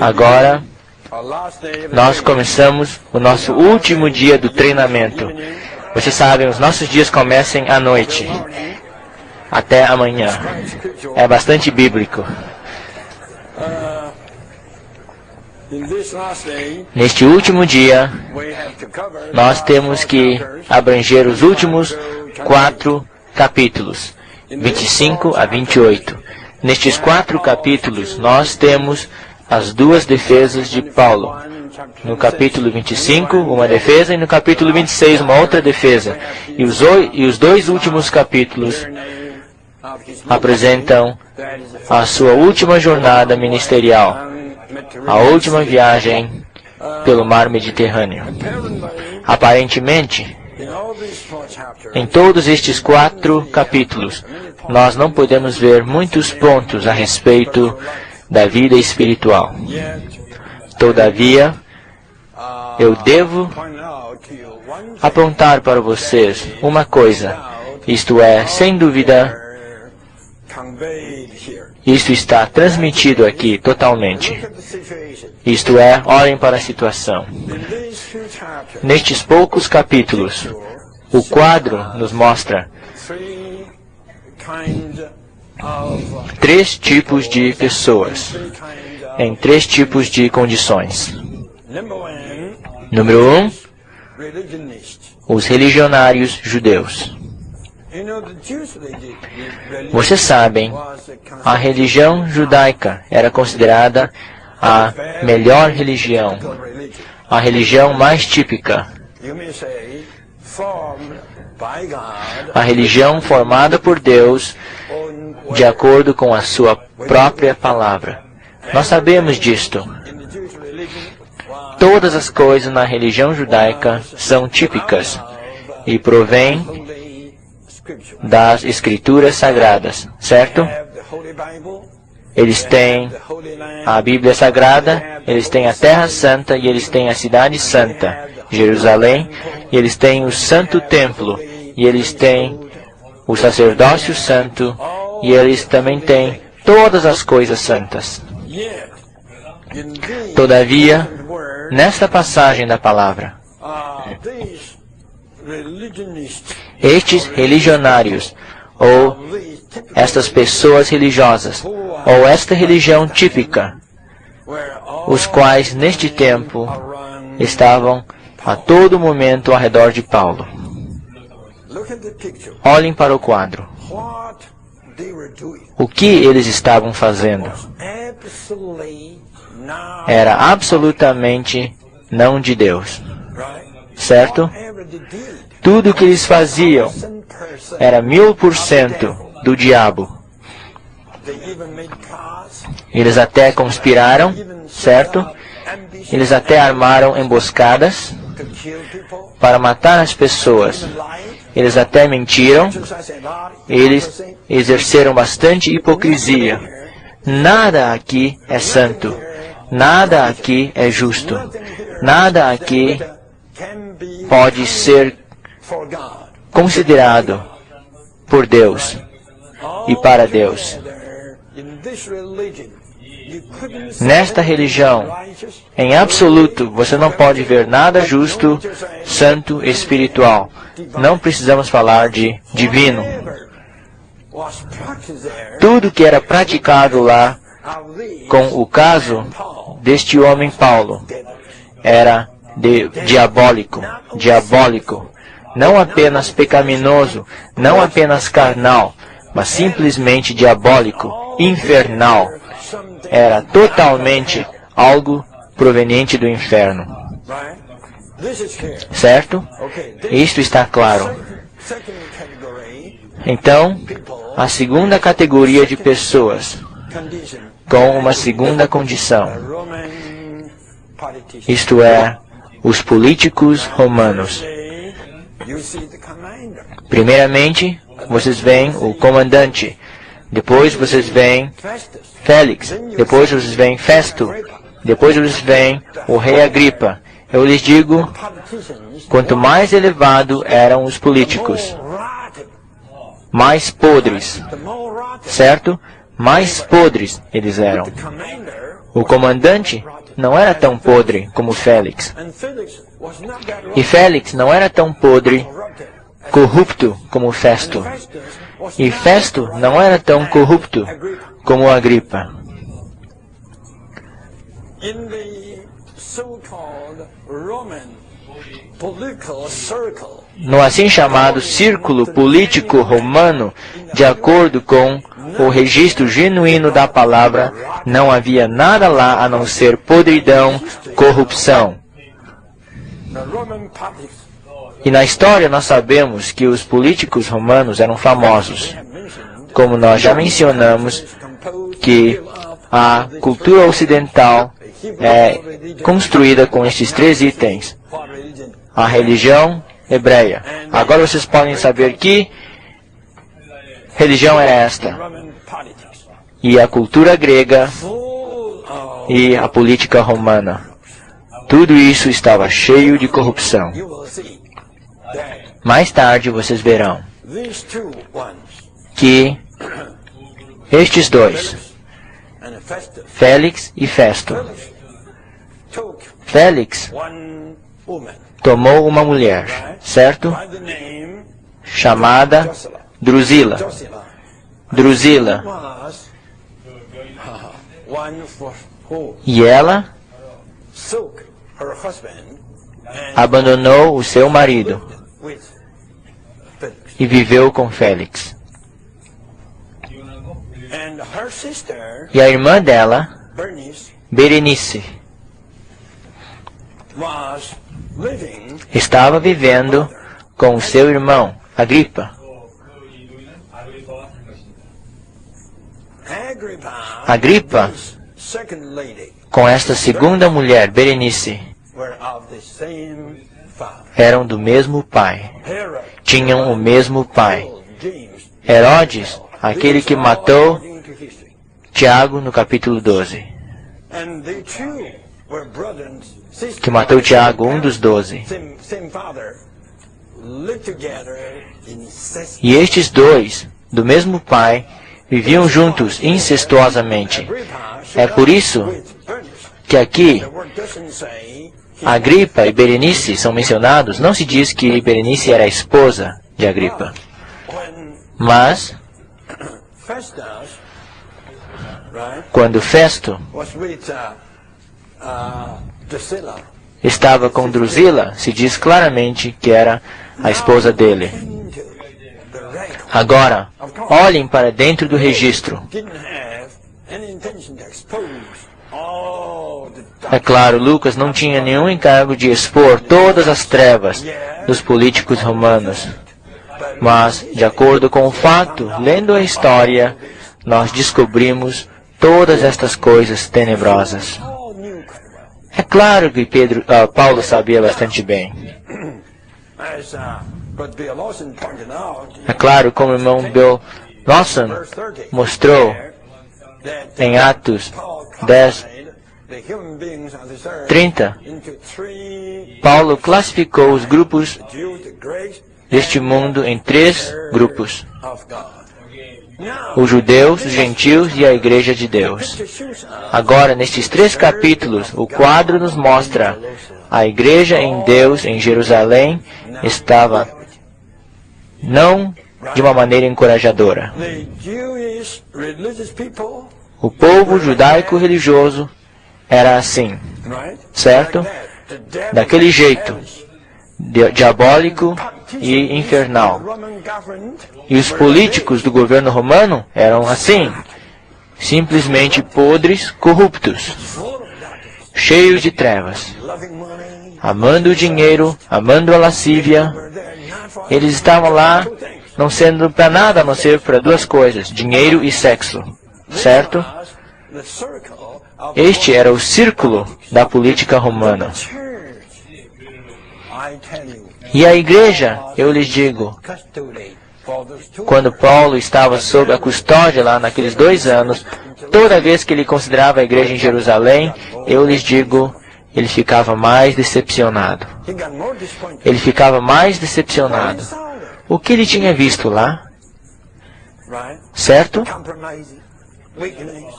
Agora, nós começamos o nosso último dia do treinamento. Vocês sabem, os nossos dias começam à noite, até amanhã. É bastante bíblico. Neste último dia, nós temos que abranger os últimos 4 capítulos, 25 a 28. Nestes 4 capítulos, nós temos as 2 defesas de Paulo. No capítulo 25, uma defesa, e no capítulo 26, uma outra defesa. E os 2 últimos capítulos apresentam a sua última jornada ministerial, a última viagem pelo mar Mediterrâneo. Aparentemente, em todos estes 4 capítulos, nós não podemos ver muitos pontos a respeito da vida espiritual. Todavia, eu devo apontar para vocês uma coisa, isto é, sem dúvida, isto está transmitido aqui totalmente. Isto é, olhem para a situação. Nestes poucos capítulos, o quadro nos mostra 3 tipos de pessoas, em 3 tipos de condições. Número 1, os religionários judeus. Vocês sabem, a religião judaica era considerada a melhor religião, a religião mais típica, a religião formada por Deus de acordo com a sua própria palavra. Nós sabemos disto. Todas as coisas na religião judaica são típicas e provêm das Escrituras Sagradas, certo? Eles têm a Bíblia Sagrada, eles têm a Terra Santa e eles têm a Cidade Santa, Jerusalém, e eles têm o Santo Templo, e eles têm o Sacerdócio Santo, e eles também têm todas as coisas santas. Todavia, nesta passagem da palavra, estes religionários, ou estas pessoas religiosas, ou esta religião típica, os quais neste tempo estavam a todo momento ao redor de Paulo. Olhem para o quadro. O que eles estavam fazendo era absolutamente não de Deus, certo? Tudo o que eles faziam era 1000% do diabo. Eles até conspiraram, certo? Eles até armaram emboscadas para matar as pessoas. Eles até mentiram. Eles exerceram bastante hipocrisia. Nada aqui é santo. Nada aqui é justo. Nada aqui pode ser considerado por Deus e para Deus. Nesta religião, em absoluto, você não pode ver nada justo, santo, espiritual. Não precisamos falar de divino. Tudo que era praticado lá, com o caso deste homem Paulo, era diabólico. Não apenas pecaminoso, não apenas carnal, mas simplesmente diabólico, infernal. Era totalmente algo proveniente do inferno. Certo? Isto está claro. Então, a segunda categoria de pessoas, com uma segunda condição, isto é, os políticos romanos. Primeiramente, vocês veem o comandante. Depois vocês veem Félix. Depois vocês veem Festo. Depois vocês veem o rei Agripa. Eu lhes digo, quanto mais elevado eram os políticos, mais podres, certo? Mais podres eles eram. O comandante não era tão podre como Félix. E Félix não era tão podre, corrupto como Festo. E Festo não era tão corrupto como Agripa. No assim chamado círculo político romano, de acordo com o registro genuíno da palavra, não havia nada lá a não ser podridão, corrupção. E na história nós sabemos que os políticos romanos eram famosos. Como nós já mencionamos, que a cultura ocidental é construída com estes 3 itens. A religião hebreia. Agora vocês podem saber que religião era esta. E a cultura grega e a política romana. Tudo isso estava cheio de corrupção. Mais tarde vocês verão que estes 2, Félix e Festo, Félix tomou uma mulher, certo? Chamada Drusila. Drusila. E ela abandonou o seu marido e viveu com Félix. E a irmã dela, Berenice, estava vivendo com o seu irmão, Agripa. Agripa, com esta segunda mulher, Berenice, eram do mesmo pai. Tinham o mesmo pai. Herodes, aquele que matou Tiago no capítulo 12. Que matou Tiago, um dos 12. E estes 2, do mesmo pai, viviam juntos incestuosamente. É por isso que aqui Agripa e Berenice são mencionados. Não se diz que Berenice era a esposa de Agripa. Mas, quando Festo estava com Drusila, se diz claramente que era a esposa dele. Agora, olhem para dentro do registro. É claro, Lucas não tinha nenhum encargo de expor todas as trevas dos políticos romanos. Mas, de acordo com o fato, lendo a história, nós descobrimos todas estas coisas tenebrosas. É claro que Paulo sabia bastante bem. É claro, como o irmão Bill Lawson mostrou em Atos 10:30, Paulo classificou os grupos deste mundo em 3 grupos: os judeus, os gentios e a igreja de Deus. Agora, nestes 3 capítulos, o quadro nos mostra a igreja em Deus, em Jerusalém, estava não de uma maneira encorajadora. O povo judaico religioso era assim, certo? Daquele jeito, diabólico e infernal. E os políticos do governo romano eram assim, simplesmente podres, corruptos, cheios de trevas, amando o dinheiro, amando a lascívia. Eles estavam lá não sendo para nada a não ser para 2 coisas, dinheiro e sexo, certo? Este era o círculo da política romana. E a igreja, eu lhes digo, quando Paulo estava sob a custódia lá naqueles 2 anos, toda vez que ele considerava a igreja em Jerusalém, eu lhes digo, ele ficava mais decepcionado. Ele ficava mais decepcionado. O que ele tinha visto lá? Certo?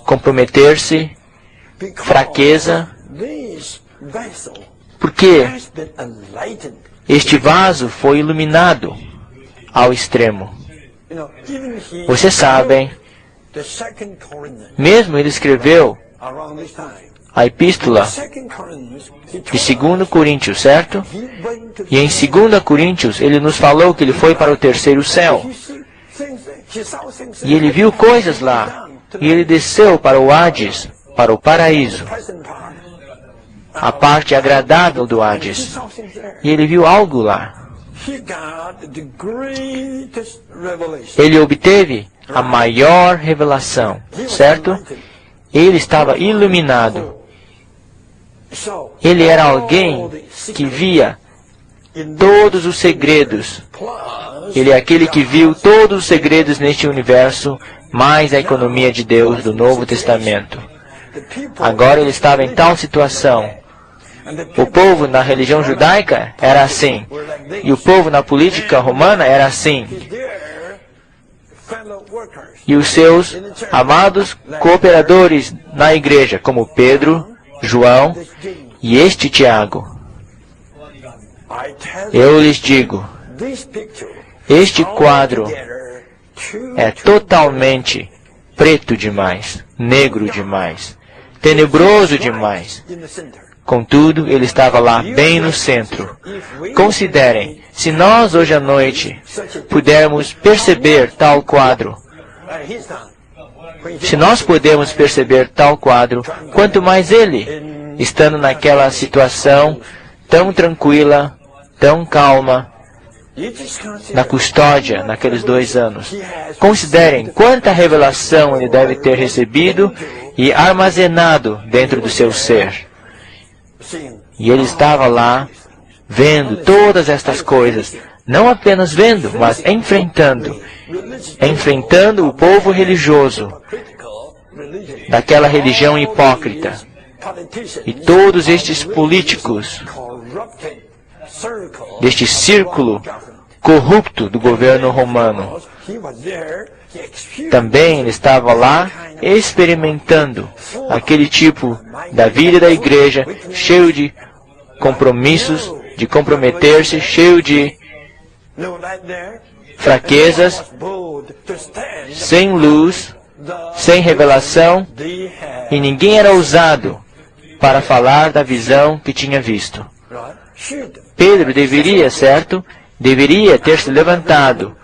Comprometer-se, fraqueza, porque este vaso foi iluminado ao extremo. Vocês sabem, mesmo ele escreveu a epístola de 2 Coríntios, certo? E em 2 Coríntios ele nos falou que ele foi para o terceiro céu. E ele viu coisas lá. E ele desceu para o Hades, para o paraíso, a parte agradável do Hades. E ele viu algo lá. Ele obteve a maior revelação, certo? Ele estava iluminado. Ele era alguém que via todos os segredos. Ele é aquele que viu todos os segredos neste universo, mais a economia de Deus do Novo Testamento. Agora ele estava em tal situação. O povo na religião judaica era assim. E o povo na política romana era assim. E os seus amados cooperadores na igreja, como Pedro, João e este Tiago. Eu lhes digo, este quadro é totalmente preto demais, negro demais, tenebroso demais. Contudo, ele estava lá bem no centro. Considerem, se nós hoje à noite pudermos perceber tal quadro, se nós podemos perceber tal quadro, quanto mais ele, estando naquela situação tão tranquila, tão calma, na custódia, naqueles 2 anos. Considerem quanta revelação ele deve ter recebido e armazenado dentro do seu ser. E ele estava lá, vendo todas estas coisas, não apenas vendo, mas enfrentando o povo religioso daquela religião hipócrita e todos estes políticos deste círculo corrupto do governo romano. Também ele estava lá experimentando aquele tipo da vida da igreja, cheio de compromissos, de comprometer-se, cheio de fraquezas, sem luz, sem revelação, e ninguém era ousado para falar da visão que tinha visto. Pedro deveria, certo? Deveria ter se levantado.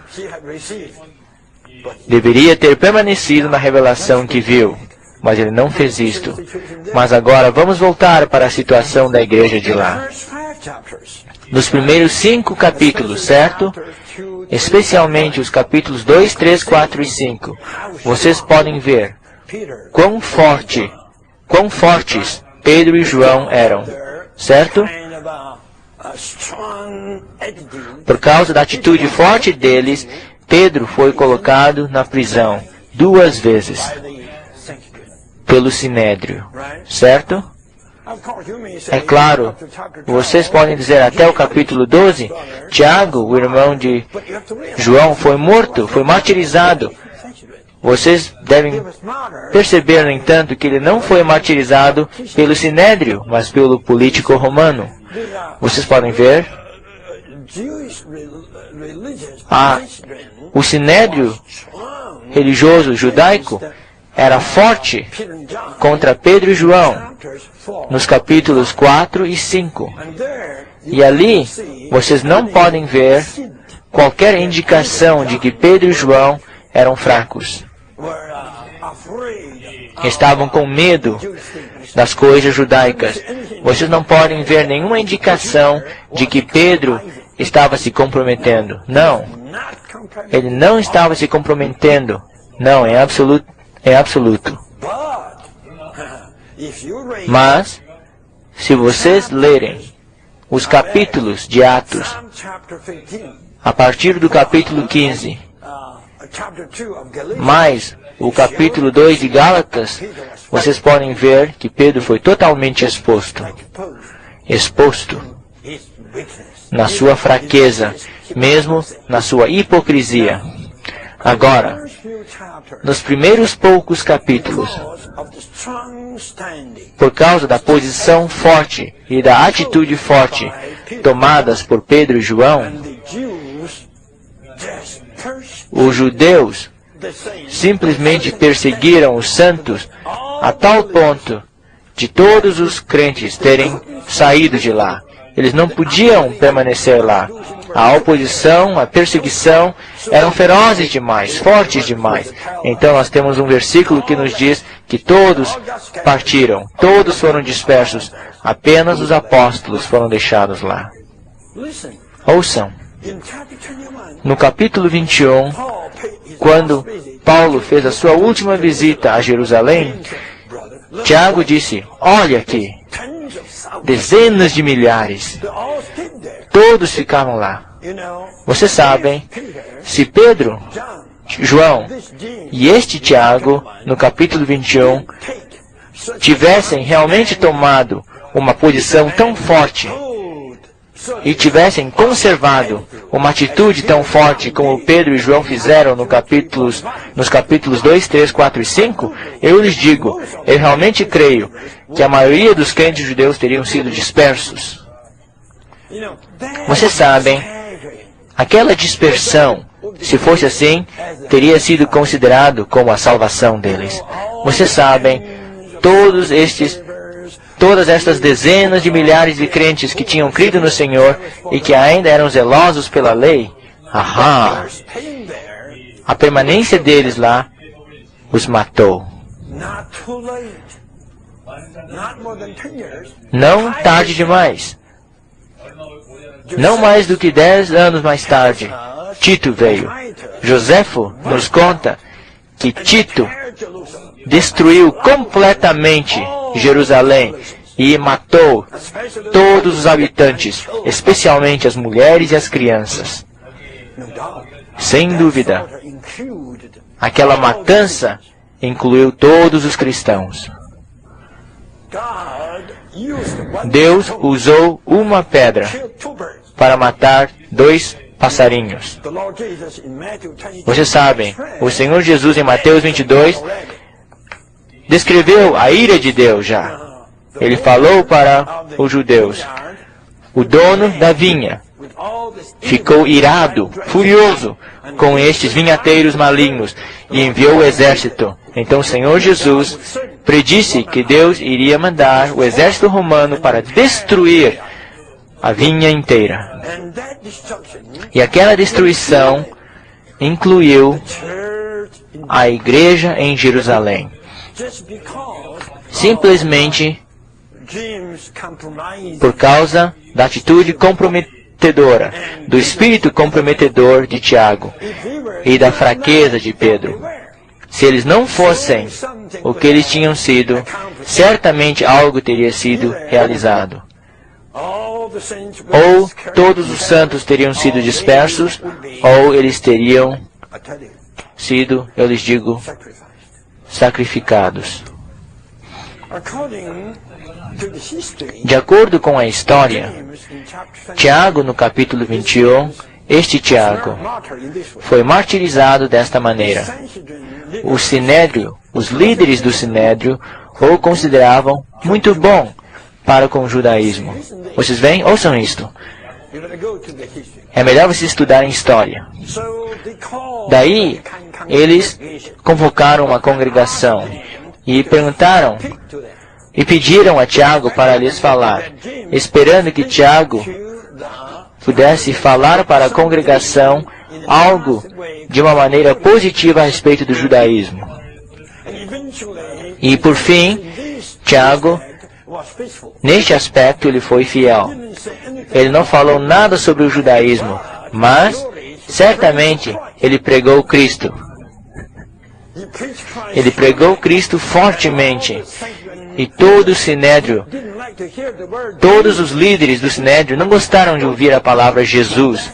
Deveria ter permanecido na revelação que viu. Mas ele não fez isto. Mas agora vamos voltar para a situação da igreja de lá. Nos primeiros 5 capítulos, certo? Especialmente os capítulos 2, 3, 4 e 5. Vocês podem ver quão fortes Pedro e João eram, certo? Por causa da atitude forte deles, Pedro foi colocado na prisão 2 vezes pelo Sinédrio, certo? É claro, vocês podem dizer até o capítulo 12, Tiago, o irmão de João, foi morto, foi martirizado. Vocês devem perceber, no entanto, que ele não foi martirizado pelo Sinédrio, mas pelo político romano. Vocês podem ver, o Sinédrio religioso judaico era forte contra Pedro e João, nos capítulos 4 e 5. E ali, vocês não podem ver qualquer indicação de que Pedro e João eram fracos. Estavam com medo das coisas judaicas. Vocês não podem ver nenhuma indicação de que Pedro estava se comprometendo. Não. Ele não estava se comprometendo. Não, é absoluto. Mas, se vocês lerem os capítulos de Atos, a partir do capítulo 15, mais o capítulo 2 de Gálatas, vocês podem ver que Pedro foi totalmente exposto na sua fraqueza, mesmo na sua hipocrisia. Agora, nos primeiros poucos capítulos, por causa da posição forte e da atitude forte tomadas por Pedro e João, os judeus simplesmente perseguiram os santos a tal ponto de todos os crentes terem saído de lá. Eles não podiam permanecer lá. A oposição, a perseguição eram ferozes demais, fortes demais. Então nós temos um versículo que nos diz que todos partiram, todos foram dispersos, apenas os apóstolos foram deixados lá. Ouçam, no capítulo 21, quando Paulo fez a sua última visita a Jerusalém, Tiago disse, olha aqui, dezenas de milhares, todos ficavam lá. Vocês sabem, se Pedro, João e este Tiago, no capítulo 21, tivessem realmente tomado uma posição tão forte e tivessem conservado uma atitude tão forte como Pedro e João fizeram nos capítulos 2, 3, 4 e 5, eu lhes digo, eu realmente creio que a maioria dos crentes judeus teriam sido dispersos. Vocês sabem, aquela dispersão, se fosse assim, teria sido considerado como a salvação deles. Vocês sabem, todas estas dezenas de milhares de crentes que tinham crido no Senhor e que ainda eram zelosos pela lei, a permanência deles lá os matou. Não tarde demais. Não mais do que 10 anos mais tarde, Tito veio. Joséfo nos conta que Tito destruiu completamente Jerusalém e matou todos os habitantes, especialmente as mulheres e as crianças. Sem dúvida, aquela matança incluiu todos os cristãos. Deus usou uma pedra para matar 2 passarinhos. Vocês sabem, o Senhor Jesus em Mateus 22 descreveu a ira de Deus já. Ele falou para os judeus, o dono da vinha ficou irado, furioso com estes vinhateiros malignos e enviou o exército. Então o Senhor Jesus predisse que Deus iria mandar o exército romano para destruir a vinha inteira. E aquela destruição incluiu a igreja em Jerusalém. Simplesmente por causa da atitude comprometedora, do espírito comprometedor de Tiago e da fraqueza de Pedro. Se eles não fossem o que eles tinham sido, certamente algo teria sido realizado. Ou todos os santos teriam sido dispersos, ou eles teriam sido, eu lhes digo, sacrificados. De acordo com a história, Tiago, no capítulo 21, este Tiago foi martirizado desta maneira. O Sinédrio, os líderes do Sinédrio, o consideravam muito bom para com o judaísmo. Vocês veem? Ouçam isto. É melhor vocês estudarem história. Daí, eles convocaram uma congregação e perguntaram e pediram a Tiago para lhes falar, esperando que Tiago pudesse falar para a congregação algo de uma maneira positiva a respeito do judaísmo. E por fim, Tiago, neste aspecto, ele foi fiel. Ele não falou nada sobre o judaísmo, mas, certamente, ele pregou Cristo. Ele pregou Cristo fortemente. E todo o Sinédrio, todos os líderes do Sinédrio não gostaram de ouvir a palavra Jesus.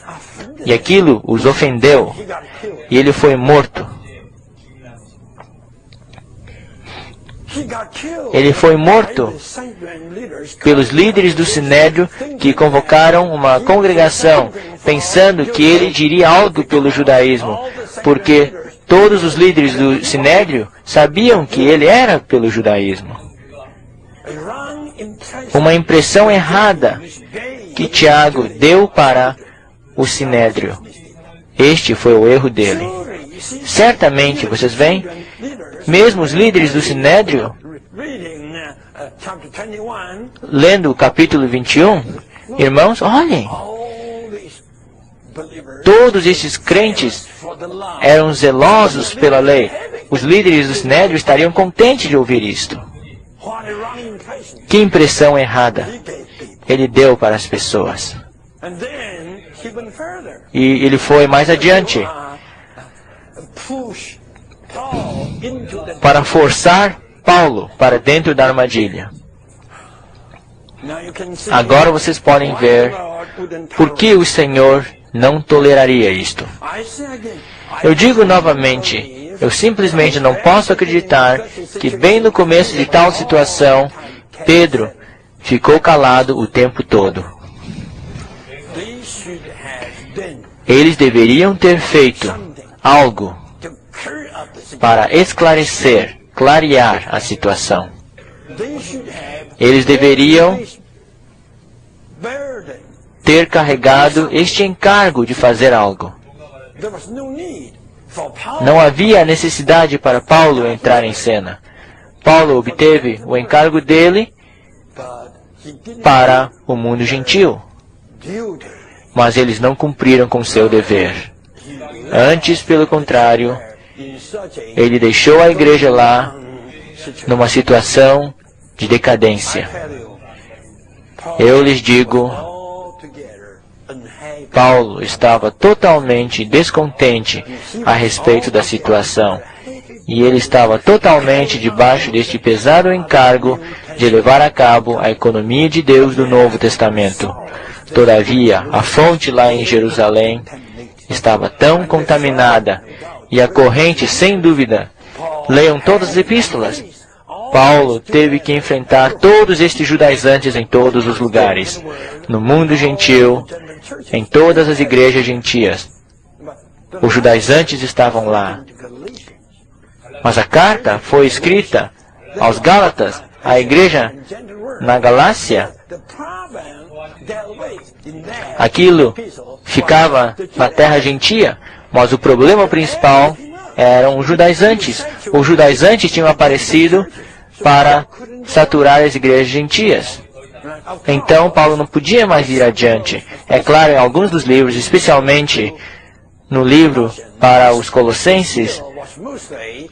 E aquilo os ofendeu. E ele foi morto. Ele foi morto pelos líderes do Sinédrio que convocaram uma congregação, pensando que ele diria algo pelo judaísmo. porque todos os líderes do Sinédrio sabiam que ele era pelo judaísmo. Uma impressão errada que Tiago deu para o Sinédrio. Este foi o erro dele. Certamente, vocês veem, mesmo os líderes do Sinédrio, lendo o capítulo 21, irmãos, olhem, todos esses crentes eram zelosos pela lei. Os líderes do Sinédrio estariam contentes de ouvir isto. Que impressão errada ele deu para as pessoas. E ele foi mais adiante para forçar Paulo para dentro da armadilha. Agora vocês podem ver por que o Senhor não toleraria isto. Eu digo novamente, eu simplesmente não posso acreditar que bem no começo de tal situação, Pedro ficou calado o tempo todo. Eles deveriam ter feito algo para esclarecer, clarear a situação. Eles deveriam ter carregado este encargo de fazer algo. Não havia necessidade para Paulo entrar em cena. Paulo obteve o encargo dele para o mundo gentil, mas eles não cumpriram com seu dever. Antes, pelo contrário, ele deixou a igreja lá numa situação de decadência. Eu lhes digo, Paulo estava totalmente descontente a respeito da situação, e ele estava totalmente debaixo deste pesado encargo de levar a cabo a economia de Deus do Novo Testamento. Todavia, a fonte lá em Jerusalém estava tão contaminada, e a corrente, sem dúvida, leiam todas as epístolas. Paulo teve que enfrentar todos estes judaizantes em todos os lugares, no mundo gentil, em todas as igrejas gentias. Os judaizantes estavam lá. Mas a carta foi escrita aos Gálatas, à igreja na Galácia. Aquilo ficava na terra gentia, mas o problema principal eram os judaizantes. Os judaizantes tinham aparecido para saturar as igrejas gentias. Então, Paulo não podia mais ir adiante. É claro, em alguns dos livros, especialmente no livro para os Colossenses,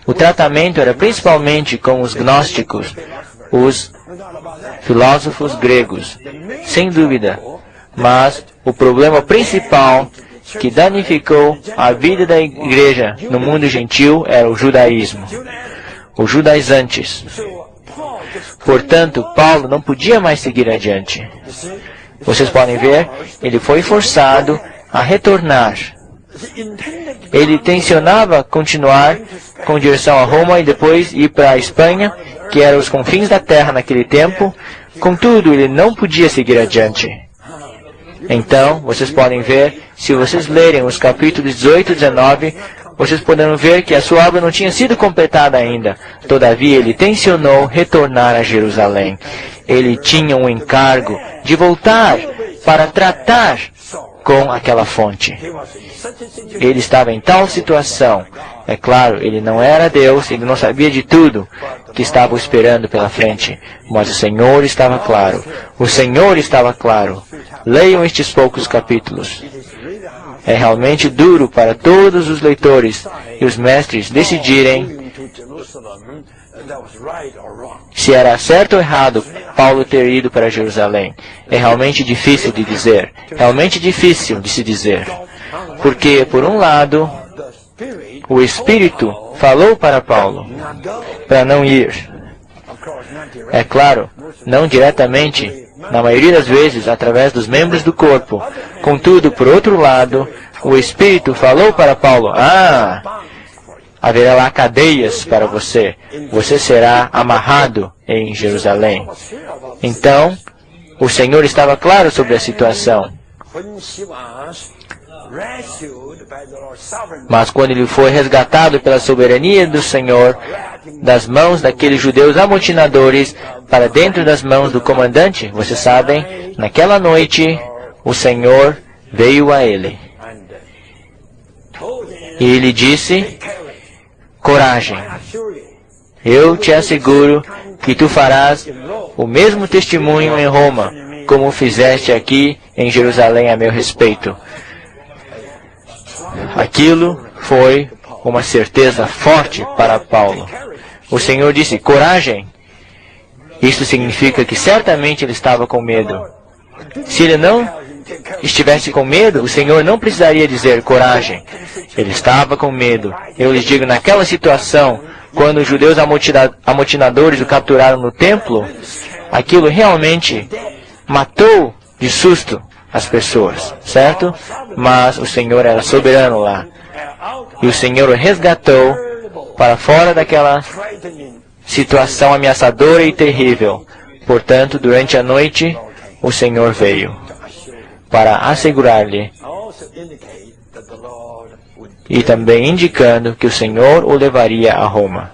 o tratamento era principalmente com os gnósticos, os filósofos gregos, sem dúvida. Mas o problema principal que danificou a vida da igreja no mundo gentil era o judaísmo, os judaizantes. Portanto, Paulo não podia mais seguir adiante. Vocês podem ver, ele foi forçado a retornar. Ele tensionava continuar com direção a Roma e depois ir para a Espanha, que eram os confins da terra naquele tempo. Contudo, ele não podia seguir adiante. Então, vocês podem ver, se vocês lerem os capítulos 18 e 19, vocês poderão ver que a sua obra não tinha sido completada ainda. Todavia, ele tensionou retornar a Jerusalém. Ele tinha um encargo de voltar para tratar com aquela fonte. Ele estava em tal situação. É claro, ele não era Deus, ele não sabia de tudo que estava esperando pela frente. Mas o Senhor estava claro. O Senhor estava claro. Leiam estes poucos capítulos. É realmente duro para todos os leitores e os mestres decidirem se era certo ou errado Paulo ter ido para Jerusalém. É realmente difícil de dizer. Realmente difícil de se dizer. Porque, por um lado, o Espírito falou para Paulo para não ir. É claro, não diretamente, na maioria das vezes, através dos membros do corpo. Contudo, por outro lado, o Espírito falou para Paulo, haverá lá cadeias para você. Você será amarrado em Jerusalém. Então, o Senhor estava claro sobre a situação. Mas quando ele foi resgatado pela soberania do Senhor, das mãos daqueles judeus amotinadores, para dentro das mãos do comandante, vocês sabem, naquela noite, o Senhor veio a ele. E ele disse, coragem, eu te asseguro que tu farás o mesmo testemunho em Roma, como fizeste aqui em Jerusalém a meu respeito. Aquilo foi uma certeza forte para Paulo. O Senhor disse, coragem. Isto significa que certamente ele estava com medo. Se ele não estivesse com medo, o Senhor não precisaria dizer coragem. Ele estava com medo. Eu lhes digo, naquela situação, quando os judeus amotinadores o capturaram no templo, aquilo realmente matou de susto as pessoas, certo? Mas o Senhor era soberano lá. E o Senhor o resgatou para fora daquela situação ameaçadora e terrível. Portanto, durante a noite, o Senhor veio para assegurar-lhe e também indicando que o Senhor o levaria a Roma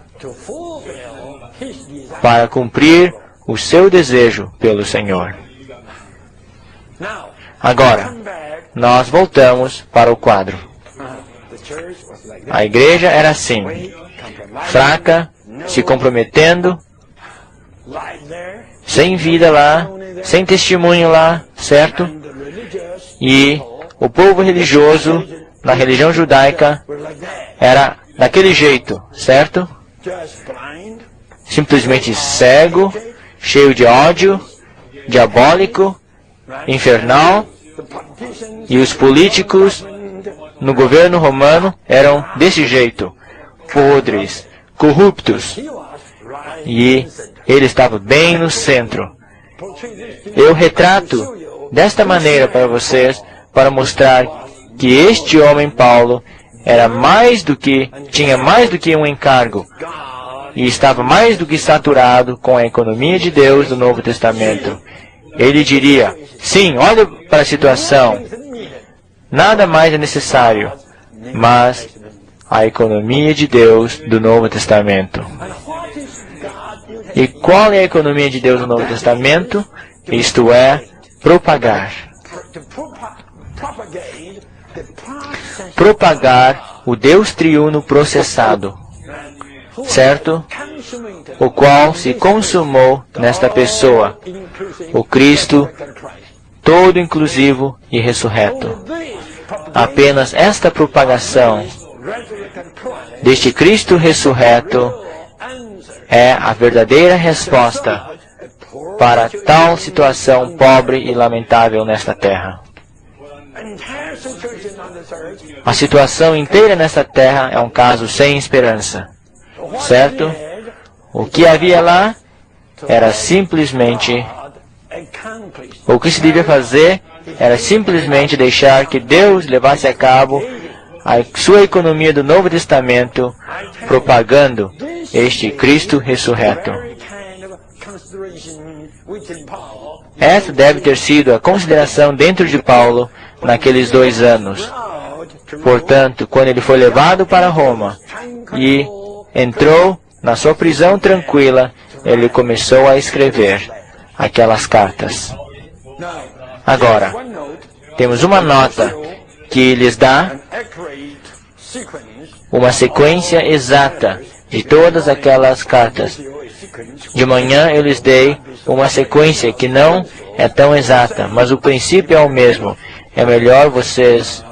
para cumprir o seu desejo pelo Senhor. Agora, nós voltamos para o quadro. A igreja era assim, fraca, se comprometendo, sem vida lá, sem testemunho lá, certo? E o povo religioso, na religião judaica, era daquele jeito, certo? Simplesmente cego, cheio de ódio, diabólico, infernal, e os políticos no governo romano eram desse jeito, podres, corruptos, e ele estava bem no centro. Eu retrato desta maneira para vocês, para mostrar que este homem Paulo era tinha mais do que um encargo, e estava mais do que saturado com a economia de Deus do Novo Testamento. Ele diria, sim, olha para a situação, nada mais é necessário, mas a economia de Deus do Novo Testamento. E qual é a economia de Deus do Novo Testamento? Isto é, propagar. Propagar o Deus triuno processado, certo? O qual se consumou nesta pessoa, o Cristo todo inclusivo e ressurreto. Apenas esta propagação deste Cristo ressurreto é a verdadeira resposta para tal situação pobre e lamentável nesta terra. A situação inteira nesta terra é um caso sem esperança, certo? O que havia lá era simplesmente, o que se devia fazer era simplesmente deixar que Deus levasse a cabo a sua economia do Novo Testamento, propagando este Cristo ressurreto. Essa deve ter sido a consideração dentro de Paulo naqueles 2 anos. Portanto, quando ele foi levado para Roma e entrou na sua prisão tranquila, ele começou a escrever aquelas cartas. Agora, temos uma nota que lhes dá uma sequência exata de todas aquelas cartas. De manhã eu lhes dei uma sequência que não é tão exata, mas o princípio é o mesmo. É melhor vocês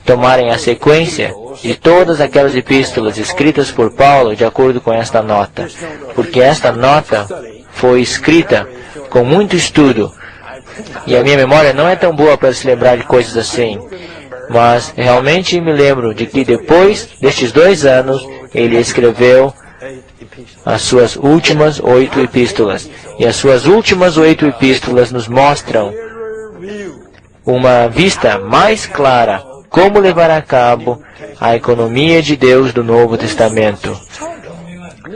tomarem a sequência de todas aquelas epístolas escritas por Paulo de acordo com esta nota, porque esta nota foi escrita com muito estudo, e a minha memória não é tão boa para se lembrar de coisas assim, mas realmente me lembro de que depois destes 2 anos, ele escreveu as suas últimas 8 epístolas, e as suas últimas 8 epístolas nos mostram uma vista mais clara como levar a cabo a economia de Deus do Novo Testamento.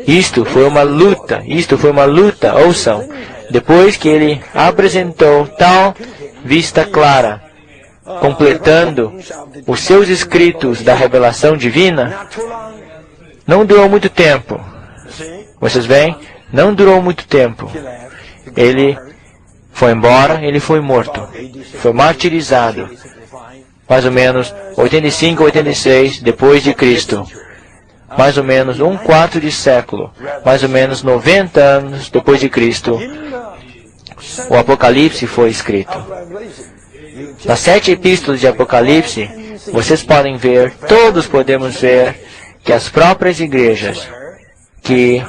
Isto foi uma luta, ouçam, depois que ele apresentou tal vista clara completando os seus escritos da revelação divina, não durou muito tempo. Vocês veem? Não durou muito tempo. Ele foi embora, ele foi morto. Foi martirizado. Mais ou menos 85, 86 depois de Cristo. Mais ou menos 1/4 de século. Mais ou menos 90 anos depois de Cristo. O Apocalipse foi escrito. Nas 7 epístolas de Apocalipse, vocês podem ver, todos podemos ver, que as próprias igrejas que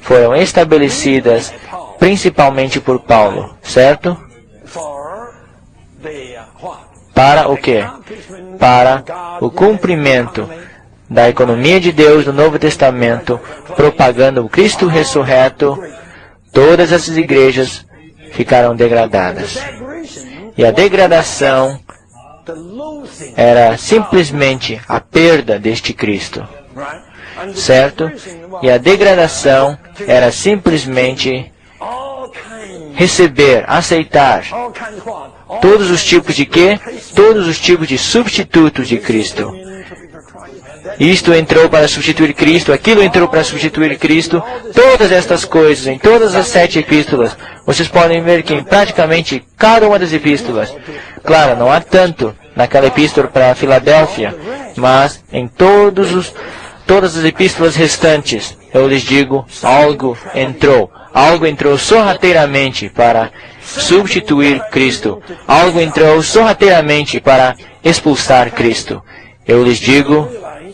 foram estabelecidas principalmente por Paulo, certo? Para o quê? Para o cumprimento da economia de Deus do Novo Testamento, propagando o Cristo ressurreto, todas essas igrejas ficaram degradadas. E a degradação era simplesmente a perda deste Cristo, certo? E a degradação era simplesmente receber, aceitar todos os tipos de quê? Todos os tipos de substitutos de Cristo. Isto entrou para substituir Cristo, aquilo entrou para substituir Cristo, todas estas coisas, em todas as 7 epístolas, vocês podem ver que em praticamente cada uma das epístolas, claro, não há tanto naquela epístola para a Filadélfia, mas em todas as epístolas restantes, eu lhes digo, algo entrou sorrateiramente para substituir Cristo, algo entrou sorrateiramente para expulsar Cristo. Eu lhes digo,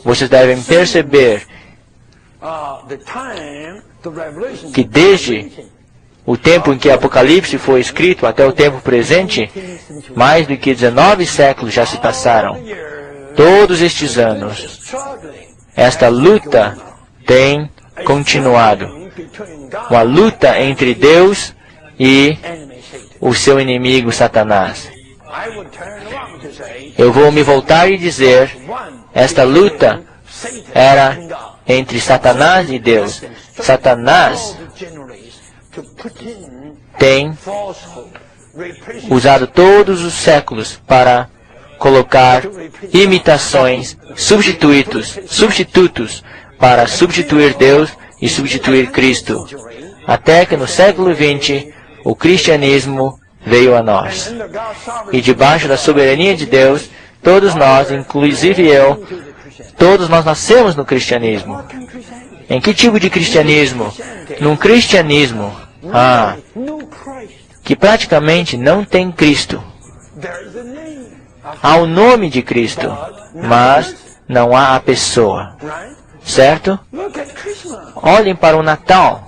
vocês devem perceber que desde o tempo em que Apocalipse foi escrito até o tempo presente, mais do que 19 séculos já se passaram. Todos estes anos, esta luta tem continuado. Uma luta entre Deus e o seu inimigo Satanás. Eu vou me voltar e dizer, esta luta era entre Satanás e Deus. Satanás tem usado todos os séculos para colocar imitações, substitutos para substituir Deus e substituir Cristo. Até que no século XX, o cristianismo veio a nós. E debaixo da soberania de Deus, todos nós, inclusive eu, todos nós nascemos no cristianismo. Em que tipo de cristianismo? Num cristianismo que praticamente não tem Cristo. Há o nome de Cristo, mas não há a pessoa. Certo? Olhem para o Natal.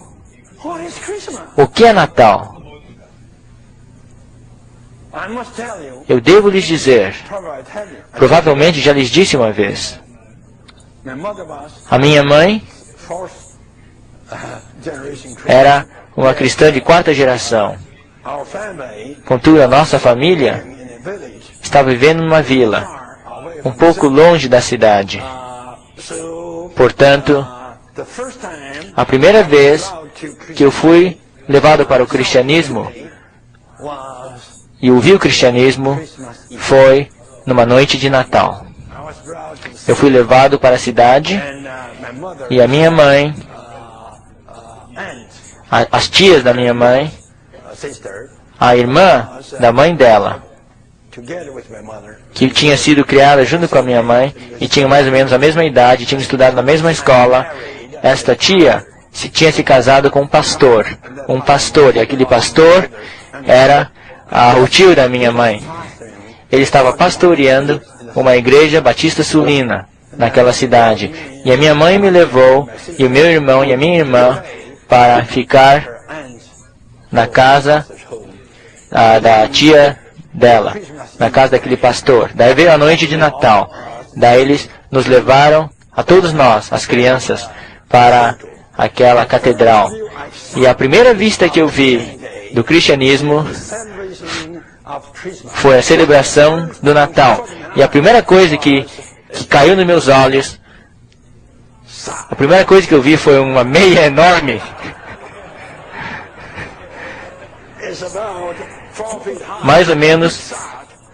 O que é Natal? Eu devo lhes dizer, provavelmente já lhes disse uma vez, a minha mãe era uma cristã de 4ª geração. Contudo, a nossa família está vivendo numa vila, um pouco longe da cidade. Portanto, a primeira vez que eu fui levado para o cristianismo e ouvi o cristianismo foi numa noite de Natal. Eu fui levado para a cidade e a minha mãe, as tias da minha mãe, a irmã da mãe dela, que tinha sido criada junto com a minha mãe e tinha mais ou menos a mesma idade, tinham estudado na mesma escola. Esta tia tinha se casado com um pastor, e aquele pastor era o tio da minha mãe. Ele estava pastoreando uma igreja batista sulina naquela cidade. E a minha mãe me levou, e o meu irmão e a minha irmã, para ficar na casa da tia dela, na casa daquele pastor. Daí veio a noite de Natal. Daí eles nos levaram, a todos nós, as crianças, para aquela catedral. E a primeira vista que eu vi do cristianismo foi a celebração do Natal. E a primeira coisa que caiu nos meus olhos, a primeira coisa que eu vi foi uma meia enorme, mais ou menos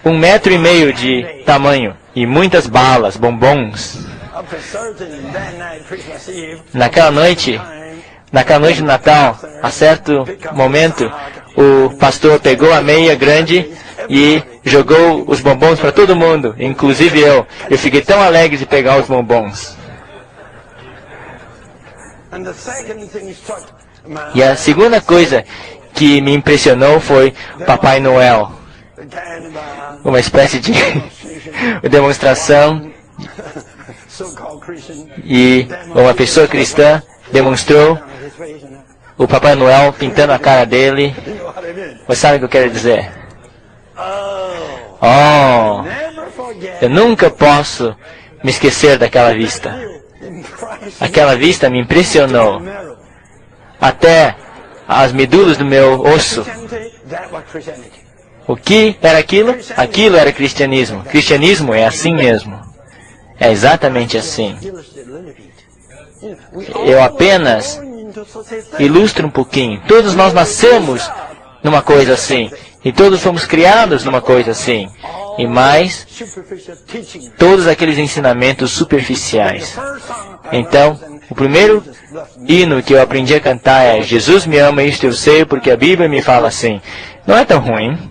1,5 metros de tamanho e muitas balas, bombons. Naquela noite de Natal, a certo momento, o pastor pegou a meia grande e jogou os bombons para todo mundo, inclusive eu. Eu fiquei tão alegre de pegar os bombons. E a segunda coisa que me impressionou foi Papai Noel. Uma espécie de demonstração, e uma pessoa cristã demonstrou o Papai Noel pintando a cara dele. Você sabe o que eu quero dizer? Oh, eu nunca posso me esquecer daquela vista. Aquela vista me impressionou. Até as medulas do meu osso. O que era aquilo? Aquilo era cristianismo. Cristianismo é assim mesmo. É exatamente assim. Eu apenas ilustro um pouquinho. Todos nós nascemos numa coisa assim. E todos fomos criados numa coisa assim. E mais, todos aqueles ensinamentos superficiais. Então, o primeiro hino que eu aprendi a cantar é Jesus me ama, isto eu sei, porque a Bíblia me fala assim. Não é tão ruim,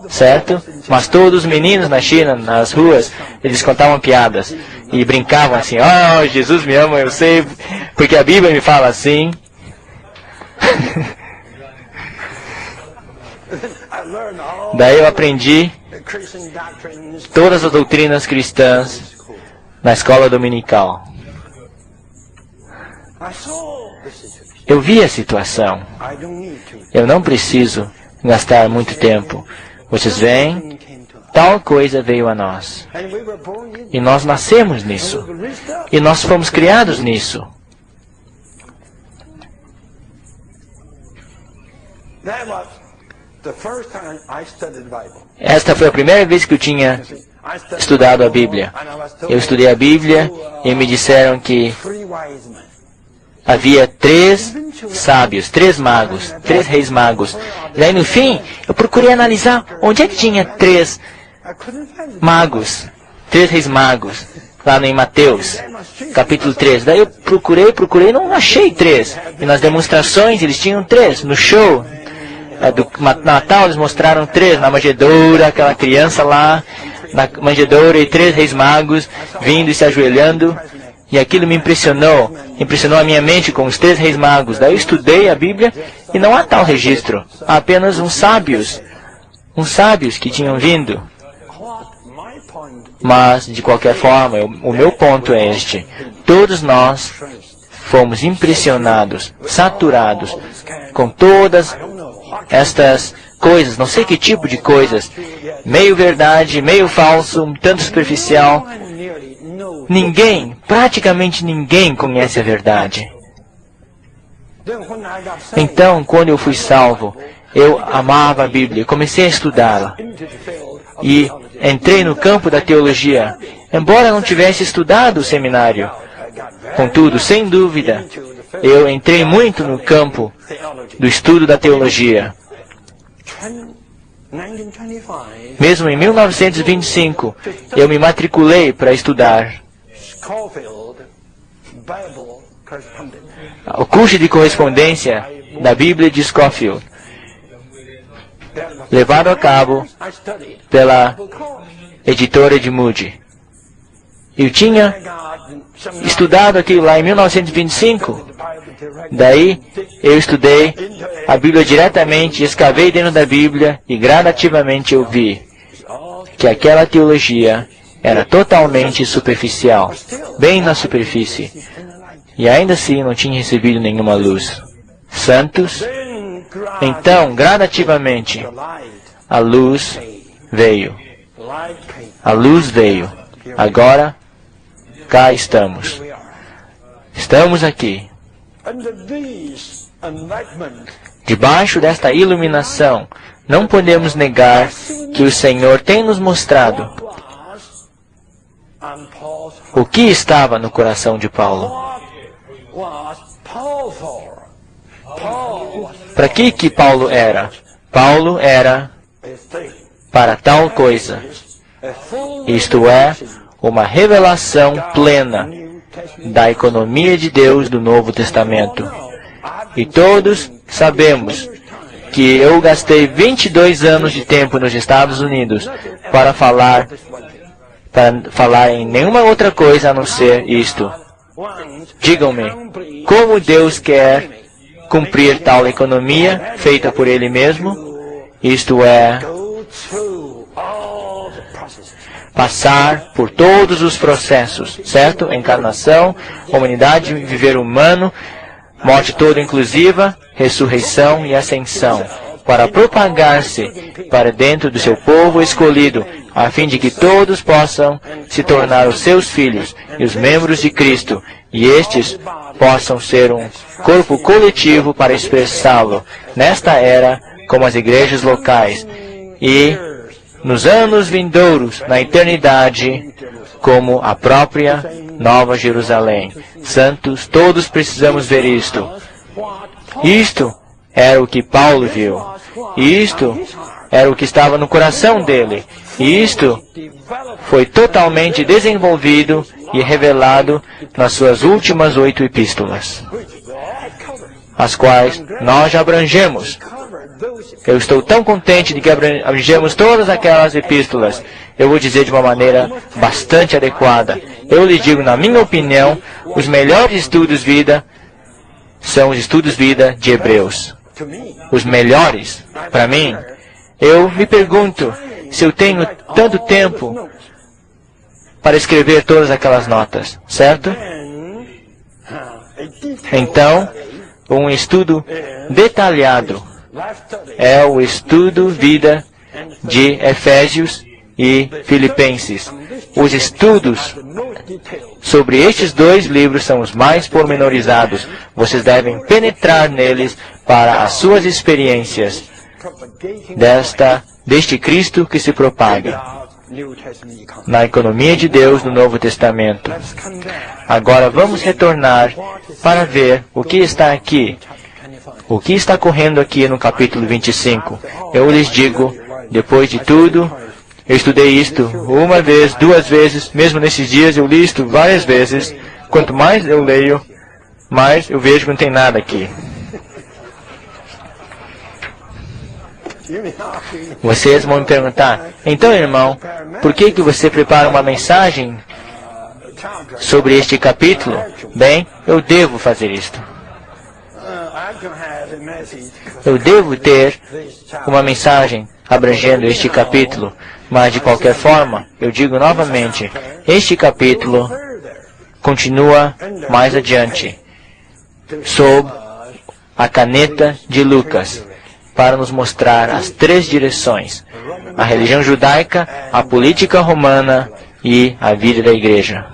certo? Mas todos os meninos na China, nas ruas, eles contavam piadas e brincavam assim, oh, Jesus me ama, eu sei, porque a Bíblia me fala assim. Daí eu aprendi todas as doutrinas cristãs na escola dominical. Eu vi a situação. Eu não preciso gastar muito tempo. Vocês veem, tal coisa veio a nós. E nós nascemos nisso. E nós fomos criados nisso. Esta foi a primeira vez que eu tinha estudado a Bíblia. Eu estudei a Bíblia e me disseram que havia 3 sábios, 3 magos, 3 reis magos. E aí no fim, eu procurei analisar onde é que tinha 3 magos, 3 reis magos, lá em Mateus, capítulo 3. Daí eu procurei, não achei 3. E nas demonstrações eles tinham 3. No show do Natal eles mostraram 3. Na manjedoura, aquela criança lá, na manjedoura, e 3 reis magos vindo e se ajoelhando. E aquilo me impressionou a minha mente com os 3 reis magos. Daí eu estudei a Bíblia e não há tal registro. Há apenas uns sábios que tinham vindo. Mas, de qualquer forma, o meu ponto é este. Todos nós fomos impressionados, saturados com todas estas coisas, não sei que tipo de coisas, meio verdade, meio falso, um tanto superficial. Praticamente ninguém conhece a verdade. Então, quando eu fui salvo, eu amava a Bíblia, comecei a estudá-la. E entrei no campo da teologia, embora não tivesse estudado o seminário. Contudo, sem dúvida, eu entrei muito no campo do estudo da teologia. Mesmo em 1925, eu me matriculei para estudar o curso de correspondência da Bíblia de Scofield, levado a cabo pela editora de Moody. Eu tinha estudado aquilo lá em 1925. Daí eu estudei a Bíblia diretamente, escavei dentro da Bíblia e gradativamente eu vi que aquela teologia era totalmente superficial, bem na superfície. E ainda assim não tinha recebido nenhuma luz. Santos? Então, gradativamente, a luz veio. A luz veio. Agora, cá estamos. Estamos aqui. Debaixo desta iluminação, não podemos negar que o Senhor tem nos mostrado o que estava no coração de Paulo. Para que Paulo era? para tal coisa. Isto é, uma revelação plena da economia de Deus do Novo Testamento. E todos sabemos que eu gastei 22 anos de tempo nos Estados Unidos para falar em nenhuma outra coisa a não ser isto. Digam-me, como Deus quer cumprir tal economia feita por Ele mesmo? Isto é, passar por todos os processos, certo? Encarnação, humanidade, viver humano, morte toda inclusiva, ressurreição e ascensão, para propagar-se para dentro do seu povo escolhido, a fim de que todos possam se tornar os seus filhos e os membros de Cristo, e estes possam ser um corpo coletivo para expressá-lo nesta era como as igrejas locais, e nos anos vindouros, na eternidade, como a própria Nova Jerusalém. Santos, todos precisamos ver isto. Isto era o que Paulo viu. Isto era o que estava no coração dele. E isto foi totalmente desenvolvido e revelado nas suas últimas 8 epístolas, as quais nós já abrangemos. Eu estou tão contente de que abrangemos todas aquelas epístolas. Eu vou dizer de uma maneira bastante adequada. Eu lhe digo, na minha opinião, os melhores estudos vida são os estudos vida de Hebreus. Os melhores, para mim. Eu me pergunto se eu tenho tanto tempo para escrever todas aquelas notas, certo? Então, um estudo detalhado é o estudo vida de Efésios e Filipenses. Os estudos sobre estes 2 livros são os mais pormenorizados. Vocês devem penetrar neles para as suas experiências deste Cristo que se propaga na economia de Deus no Novo Testamento. Agora vamos retornar para ver o que está aqui. O que está correndo aqui no capítulo 25? Eu lhes digo, depois de tudo, eu estudei isto uma vez, 2 vezes, mesmo nesses dias eu li isto várias vezes. Quanto mais eu leio, mais eu vejo que não tem nada aqui. Vocês vão me perguntar, então irmão, por que você prepara uma mensagem sobre este capítulo? Bem, eu devo fazer isto. Eu devo ter uma mensagem abrangendo este capítulo, mas de qualquer forma, eu digo novamente, este capítulo continua mais adiante, sob a caneta de Lucas, para nos mostrar as 3 direções: a religião judaica, a política romana e a vida da igreja.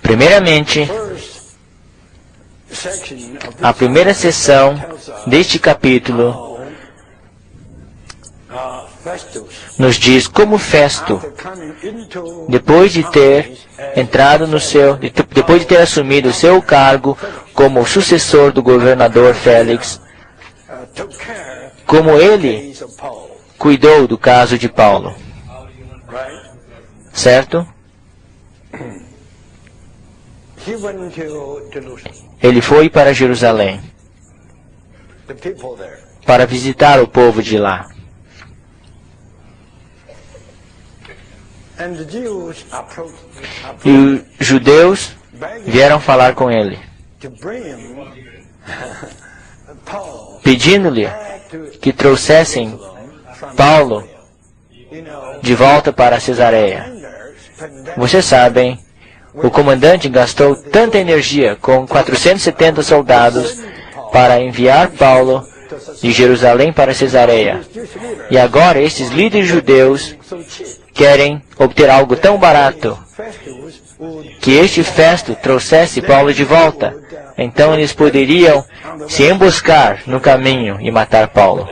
Primeiramente, a primeira seção deste capítulo nos diz como Festo, depois de ter assumido o seu cargo como sucessor do governador Félix, como ele cuidou do caso de Paulo. Certo? Ele foi para Jerusalém para visitar o povo de lá. E os judeus vieram falar com ele, pedindo-lhe que trouxessem Paulo de volta para Cesareia. Vocês sabem, o comandante gastou tanta energia com 470 soldados para enviar Paulo de Jerusalém para Cesareia. E agora estes líderes judeus querem obter algo tão barato, que este Festo trouxesse Paulo de volta. Então eles poderiam se emboscar no caminho e matar Paulo.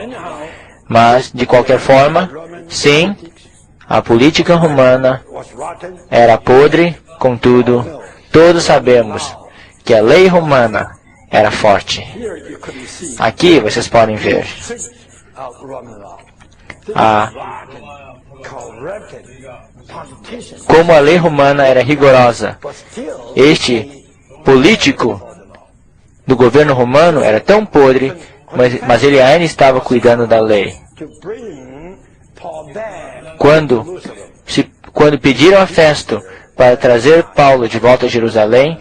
Mas, de qualquer forma, sim, a política romana era podre. Contudo, todos sabemos que a lei romana era forte. Aqui vocês podem ver como a lei romana era rigorosa. Este político do governo romano era tão podre, mas ele ainda estava cuidando da lei. Quando pediram a Festo para trazer Paulo de volta a Jerusalém,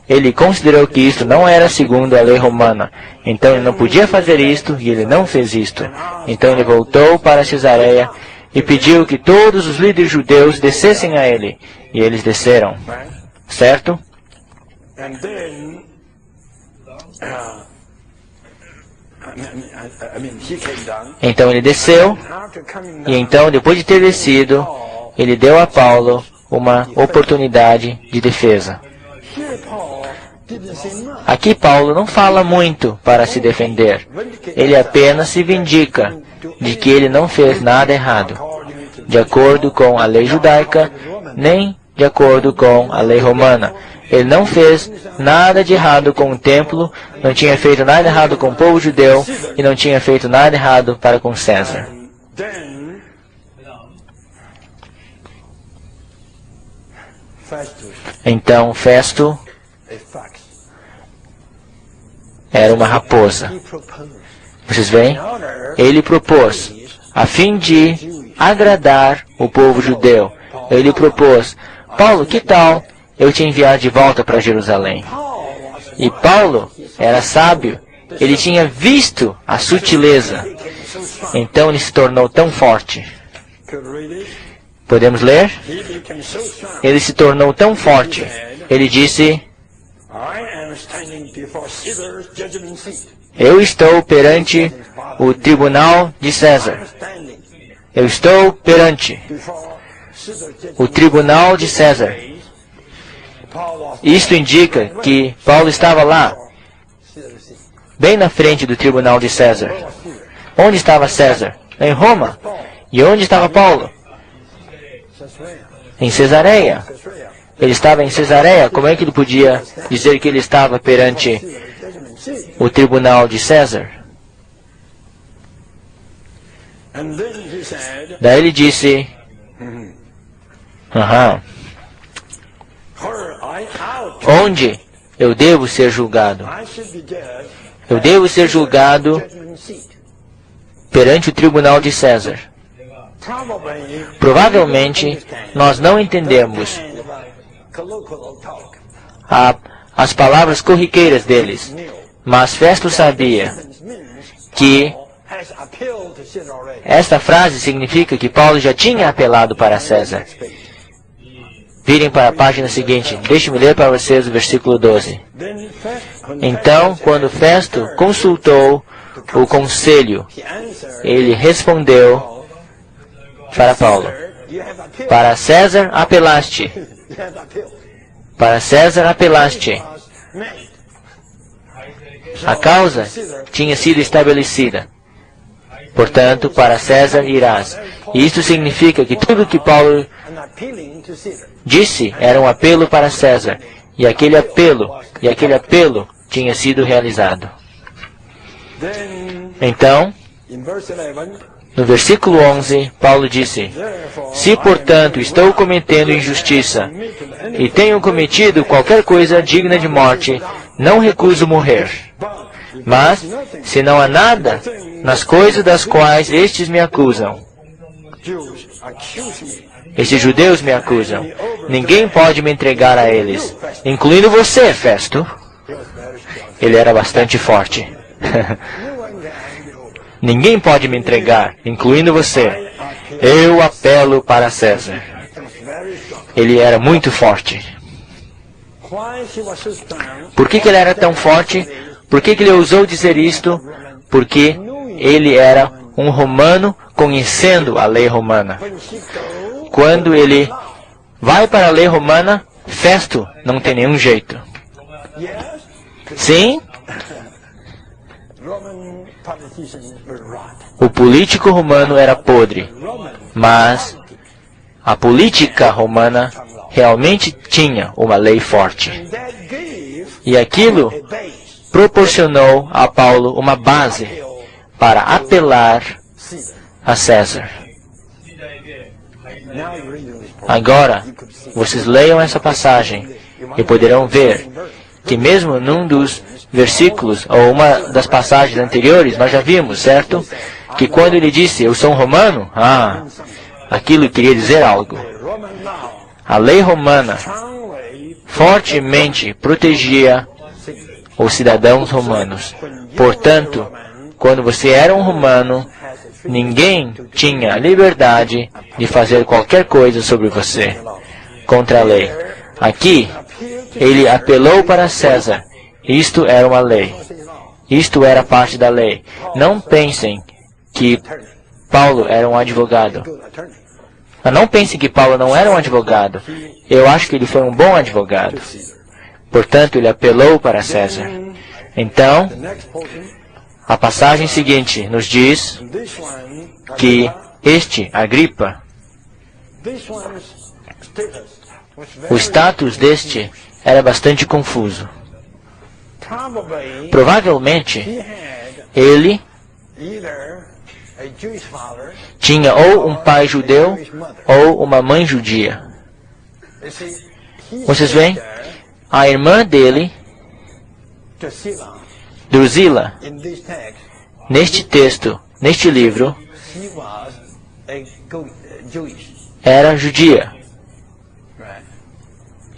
ele considerou que isto não era segundo a lei romana. Então ele não podia fazer isto e ele não fez isto. Então ele voltou para Cesareia e pediu que todos os líderes judeus descessem a ele. E eles desceram. Certo? Então ele desceu, e então, depois de ter descido, ele deu a Paulo uma oportunidade de defesa. Aqui Paulo não fala muito para se defender. Ele apenas se vindica de que ele não fez nada errado, de acordo com a lei judaica, nem de acordo com a lei romana. Ele não fez nada de errado com o templo, não tinha feito nada errado com o povo judeu e não tinha feito nada errado para com César. Então Festo era uma raposa. Vocês veem? Ele propôs, a fim de agradar o povo judeu, ele propôs: Paulo, que tal eu te enviar de volta para Jerusalém? E Paulo era sábio, ele tinha visto a sutileza, então ele se tornou tão forte. Podemos ler? Ele se tornou tão forte, ele disse: eu estou perante o tribunal de César. Eu estou perante o tribunal de César. Isto indica que Paulo estava lá, bem na frente do tribunal de César. Onde estava César? Em Roma. E onde estava Paulo? Em Cesareia. Ele estava em Cesareia. Como é que ele podia dizer que ele estava perante o tribunal de César? Daí ele disse: onde eu devo ser julgado? Eu devo ser julgado perante o tribunal de César. Provavelmente nós não entendemos as palavras corriqueiras deles, mas Festo sabia que esta frase significa que Paulo já tinha apelado para César. Virem para a página seguinte. Deixe-me ler para vocês o versículo 12. Então, quando Festo consultou o conselho, ele respondeu para Paulo: para César apelaste. Para César apelaste. A causa tinha sido estabelecida. Portanto, para César irás. E isto significa que tudo que Paulo disse era um apelo para César. E aquele apelo tinha sido realizado. Então, no versículo 11, Paulo disse: se, portanto, estou cometendo injustiça e tenho cometido qualquer coisa digna de morte, não recuso morrer. Mas, se não há nada nas coisas das quais estes me acusam, estes judeus me acusam, ninguém pode me entregar a eles, incluindo você, Festo. Ele era bastante forte. Ninguém pode me entregar, incluindo você. Eu apelo para César. Ele era muito forte. Por que ele era tão forte? Por que ele ousou dizer isto? Porque ele era um romano conhecendo a lei romana. Quando ele vai para a lei romana, Festo não tem nenhum jeito. Sim, o político romano era podre, mas a política romana realmente tinha uma lei forte. E aquilo proporcionou a Paulo uma base para apelar a César. Agora, vocês leiam essa passagem e poderão ver que mesmo num dos versículos, ou uma das passagens anteriores, nós já vimos, certo? Que quando ele disse, eu sou um romano, aquilo queria dizer algo. A lei romana fortemente protegia os cidadãos romanos. Portanto, quando você era um romano, ninguém tinha liberdade de fazer qualquer coisa sobre você contra a lei. Aqui, ele apelou para César. Isto era uma lei. Isto era parte da lei. Não pensem que Paulo era um advogado. Não pensem que Paulo não era um advogado. Eu acho que ele foi um bom advogado. Portanto, ele apelou para César. Então, a passagem seguinte nos diz que este Agripa, o status deste era bastante confuso. Provavelmente, ele tinha ou um pai judeu ou uma mãe judia. Vocês veem? A irmã dele, Drusila, neste texto, neste livro, era judia.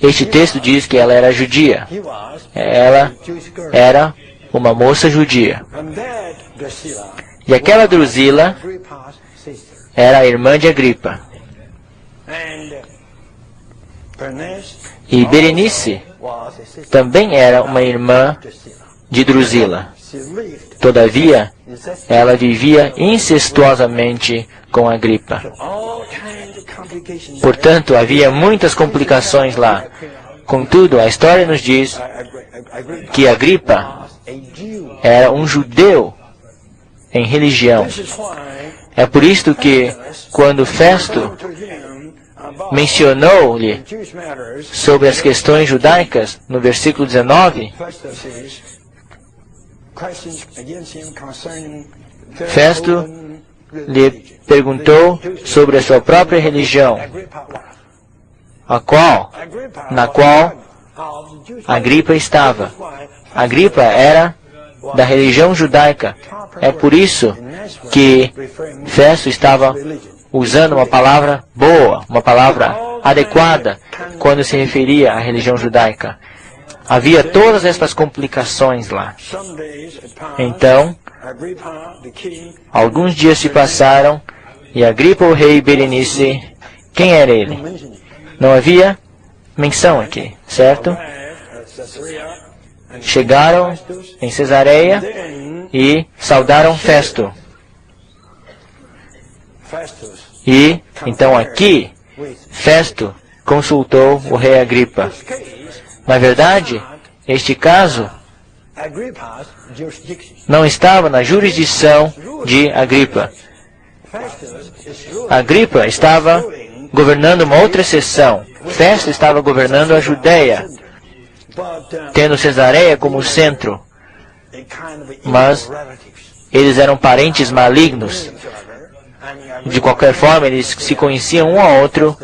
Este texto diz que ela era judia. Ela era uma moça judia. E aquela Drusila era a irmã de Agripa. E Berenice também era uma irmã de Drusila. Todavia, ela vivia incestuosamente com Agripa. Portanto, havia muitas complicações lá. Contudo, a história nos diz que Agripa era um judeu em religião. É por isto que, quando Festo mencionou-lhe sobre as questões judaicas, no versículo 19, Festo lhe perguntou sobre a sua própria religião, na qual Agripa estava. Agripa era da religião judaica. É por isso que Festo estava usando uma palavra boa, uma palavra adequada, quando se referia à religião judaica. Havia todas estas complicações lá. Então, alguns dias se passaram, e Agripa, o rei, e Berenice, quem era ele? Não havia menção aqui, certo? Chegaram em Cesareia e saudaram Festo. E, então aqui, Festo consultou o rei Agripa. Na verdade, este caso não estava na jurisdição de Agripa. Agripa estava governando uma outra seção. Festo estava governando a Judéia, tendo Cesareia como centro. Mas eles eram parentes malignos. De qualquer forma, eles se conheciam um ao outro,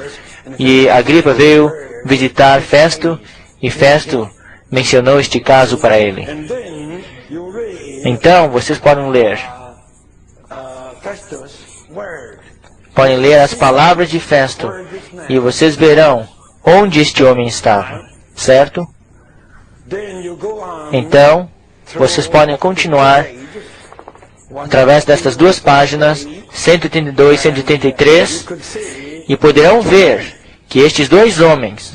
e Agripa veio visitar Festo, e Festo mencionou este caso para ele. Então, vocês podem ler as palavras de Festo, e vocês verão onde este homem estava, certo? Então, vocês podem continuar através destas duas páginas, 182 e 183, e poderão ver que estes dois homens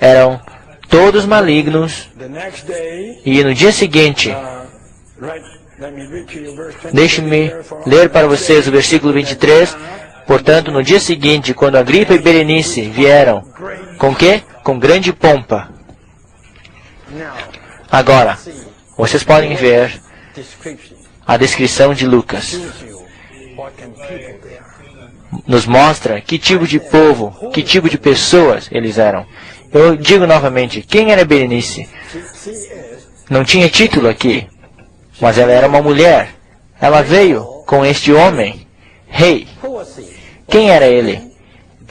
eram todos malignos, e no dia seguinte, deixe-me ler para vocês o versículo 23, portanto, no dia seguinte, quando Agripa e Berenice vieram, com quê? Com grande pompa. Agora, vocês podem ver a descrição de Lucas. Nos mostra que tipo de povo, que tipo de pessoas eles eram. Eu digo novamente, quem era Berenice? não tinha título aqui, mas ela era uma mulher. Ela veio com este homem, rei. Quem era ele?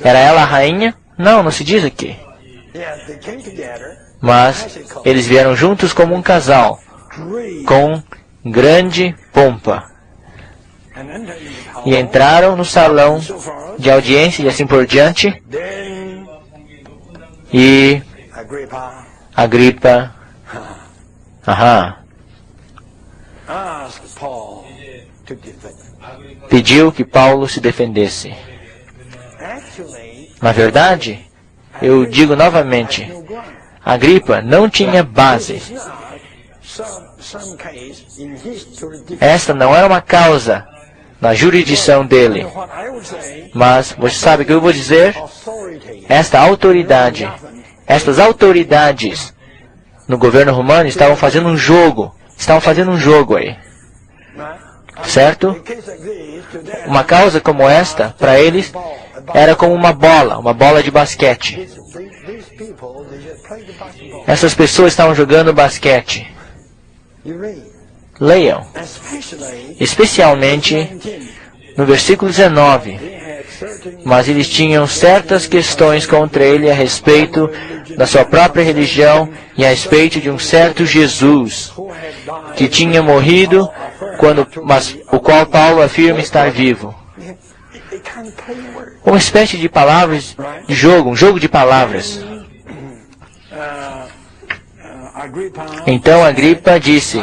Era ela a rainha? Não, não se diz aqui. Mas eles vieram juntos como um casal, com grande pompa. E entraram no salão de audiência e assim por diante. E Agripa pediu que Paulo se defendesse. Na verdade, eu digo novamente, Agripa não tinha base. Esta não era uma causa na jurisdição dele. Mas, você sabe o que eu vou dizer? Esta autoridade, estas autoridades no governo romano estavam fazendo um jogo. Estavam fazendo um jogo aí. Certo? Uma causa como esta, para eles, era como uma bola de basquete. Essas pessoas estavam jogando basquete. Leiam. Especialmente no versículo 19. Mas eles tinham certas questões contra ele a respeito da sua própria religião e a respeito de um certo Jesus que tinha morrido, mas o qual Paulo afirma estar vivo. Uma espécie de palavras de jogo, um jogo de palavras. Então Agripa disse,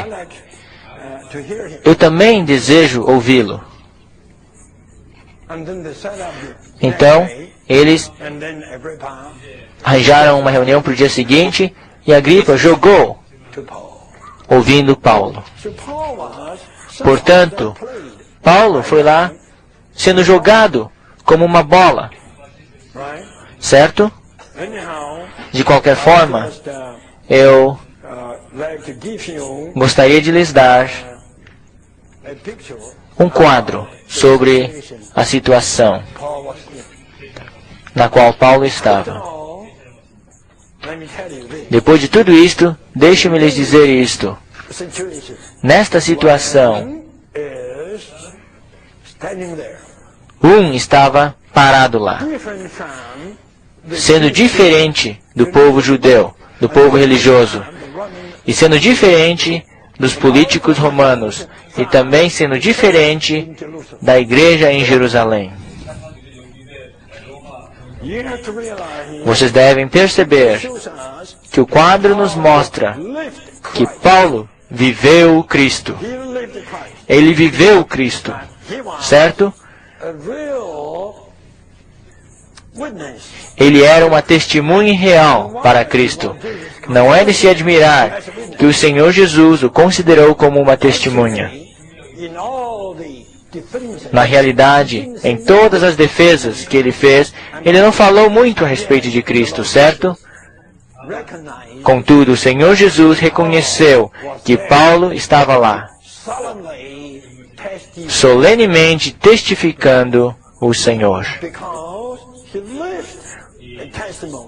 eu também desejo ouvi-lo. Então, eles arranjaram uma reunião para o dia seguinte e Agripa jogou, ouvindo Paulo. Portanto, Paulo foi lá sendo jogado como uma bola. Certo? De qualquer forma, eu gostaria de lhes dar um quadro sobre a situação na qual Paulo estava. Depois de tudo isto, deixe-me lhes dizer isto. Nesta situação, um estava parado lá, sendo diferente do povo judeu, do povo religioso, e sendo diferente dos políticos romanos, e também sendo diferente da igreja em Jerusalém. Vocês devem perceber que o quadro nos mostra que Paulo viveu o Cristo. Ele viveu o Cristo, certo? Ele era uma testemunha real para Cristo. Não é de se admirar que o Senhor Jesus o considerou como uma testemunha. Na realidade, em todas as defesas que ele fez, ele não falou muito a respeito de Cristo, certo? Contudo, o Senhor Jesus reconheceu que Paulo estava lá, solenemente testificando o Senhor.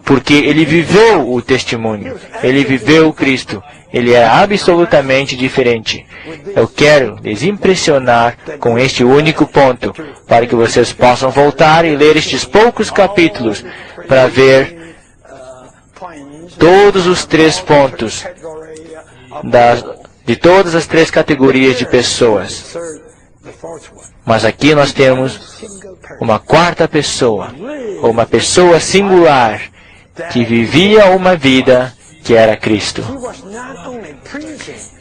Porque ele viveu o testemunho, ele viveu o Cristo, ele era absolutamente diferente. Eu quero lhes impressionar com este único ponto, para que vocês possam voltar e ler estes poucos capítulos, para ver todos os 3 pontos de todas as 3 categorias de pessoas. Mas aqui nós temos uma 4ª pessoa, ou uma pessoa singular, que vivia uma vida que era Cristo.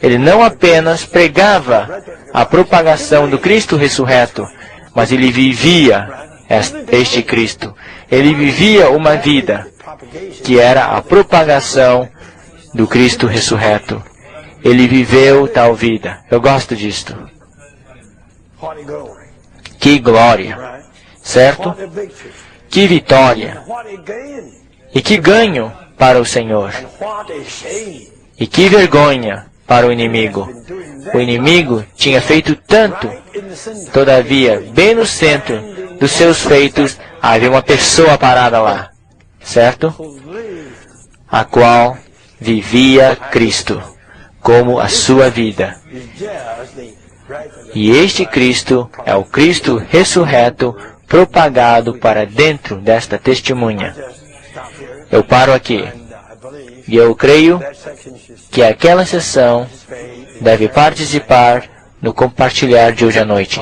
Ele não apenas pregava a propagação do Cristo ressurreto, mas ele vivia este Cristo. Ele vivia uma vida que era a propagação do Cristo ressurreto. Ele viveu tal vida. Eu gosto disto. Que glória, certo? Que vitória. E que ganho para o Senhor. E que vergonha para o inimigo. O inimigo tinha feito tanto, todavia, bem no centro dos seus feitos, havia uma pessoa parada lá, certo? A qual vivia Cristo. como a sua vida. E este Cristo é o Cristo ressurreto propagado para dentro desta testemunha. Eu paro aqui. E eu creio que aquela sessão deve participar no compartilhar de hoje à noite.